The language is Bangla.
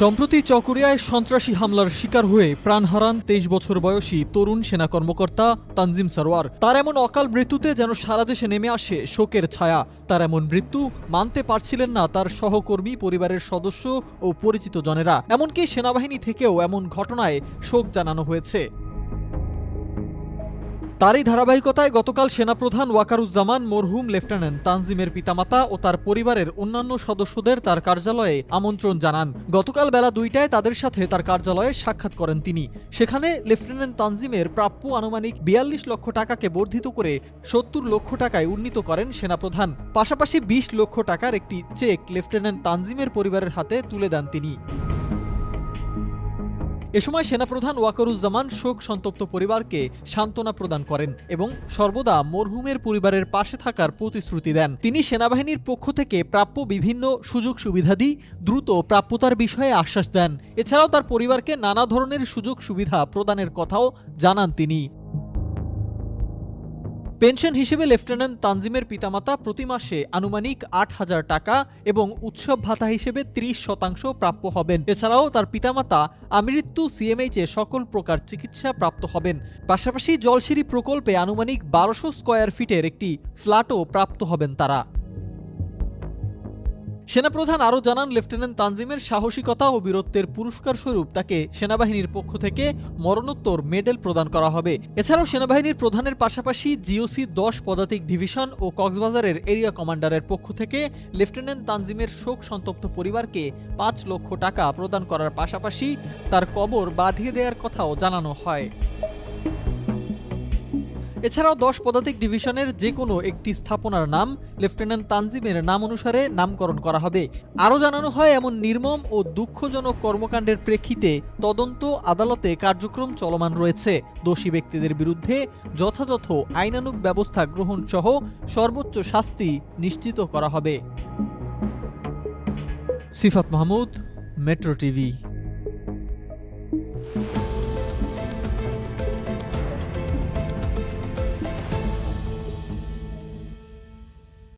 সম্প্রতি চকরিয়ায় সন্ত্রাসী হামলার শিকার হয়ে প্রাণ হারান ২৩ বছর বয়সী তরুণ সেনা কর্মকর্তা তানজিম সরোয়ার। তার এমন অকাল মৃত্যুতে যেন সারা দেশে নেমে আসে শোকের ছায়া। তার এমন মৃত্যু মানতে পারছিলেন না তার সহকর্মী, পরিবারের সদস্য ও পরিচিত জনেরা। এমনকি সেনাবাহিনী থেকেও এমন ঘটনায় শোক জানানো হয়েছে। তারই ধারাবাহিকতায় গতকাল সেনাপ্রধান ওয়াকারুজ্জামান মরহুম লেফটেন্যান্ট তানজিমের পিতামাতা ও তার পরিবারের অন্যান্য সদস্যদের তার কার্যালয়ে আমন্ত্রণ জানান। গতকাল বেলা ২টায় তাদের সাথে তার কার্যালয়ে সাক্ষাৎ করেন তিনি। সেখানে লেফটেন্যান্ট তানজিমের প্রাপ্য আনুমানিক ৪২ লক্ষ টাকাকে বর্ধিত করে ৭০ লক্ষ টাকায় উন্নীত করেন সেনাপ্রধান। পাশাপাশি ২০ লক্ষ টাকার একটি চেক লেফটেন্যান্ট তানজিমের পরিবারের হাতে তুলে দেন তিনি। এ সময় সেনাপ্রধান ওয়াকারুজ্জামান শোক সন্তপ্ত পরিবারকে সান্ত্বনা প্রদান করেন এবং সর্বদা মরহুমের পরিবারের পাশে থাকার প্রতিশ্রুতি দেন। তিনি সেনাবাহিনীর পক্ষ থেকে প্রাপ্য বিভিন্ন সুযোগ সুবিধাদি দ্রুত প্রাপ্যতার বিষয়ে আশ্বাস দেন। এছাড়াও তার পরিবারকে নানা ধরনের সুযোগ সুবিধা প্রদানের কথাও জানান তিনি। পেনশন হিসেবে লেফটেন্যান্ট তানজিমের পিতামাতা প্রতি মাসে আনুমানিক ৮,০০০ টাকা এবং উৎসব ভাতা হিসেবে ৩০% প্রাপ্য হবেন। এছাড়াও তার পিতামাতা আমৃত্যু সিএমএইচে সকল প্রকার চিকিৎসা প্রাপ্ত হবেন। পাশাপাশি জলসিঁড়ি প্রকল্পে আনুমানিক ১২০০ স্কয়ার ফিটের একটি ফ্ল্যাটও প্রাপ্ত হবেন তারা। সেনাপ্রধান আরও জানান, লেফটেন্যান্ট তানজিমের সাহসিকতা ও বীরত্বের পুরস্কার স্বরূপ তাকে সেনাবাহিনীর পক্ষ থেকে মরণোত্তর মেডেল প্রদান করা হবে। এছাড়াও সেনাবাহিনীর প্রধানের পাশাপাশি জিওসি ১০ পদাতিক ডিভিশন ও কক্সবাজারের এরিয়া কমান্ডারের পক্ষ থেকে লেফটেন্যান্ট তানজিমের শোক সন্তপ্ত পরিবারকে ৫ লক্ষ টাকা প্রদান করার পাশাপাশি তার কবর বাঁধিয়ে দেওয়ার কথাও জানানো হয়। এছাড়াও ১০ পদাতিক ডিভিশনের যে কোনো একটি স্থাপনার নাম লেফটেন্যান্ট তানজিমের নাম অনুসারে নামকরণ করা হবে। আরও জানানো হয়, এমন নির্মম ও দুঃখজনক কর্মকাণ্ডের প্রেক্ষিতে তদন্ত আদালতে কার্যক্রম চলমান রয়েছে। দোষী ব্যক্তিদের বিরুদ্ধে যথাযথ আইনানুগ ব্যবস্থা গ্রহণ সহ সর্বোচ্চ শাস্তি নিশ্চিত করা হবে। সিফাত মাহমুদ, মেট্রো টিভি।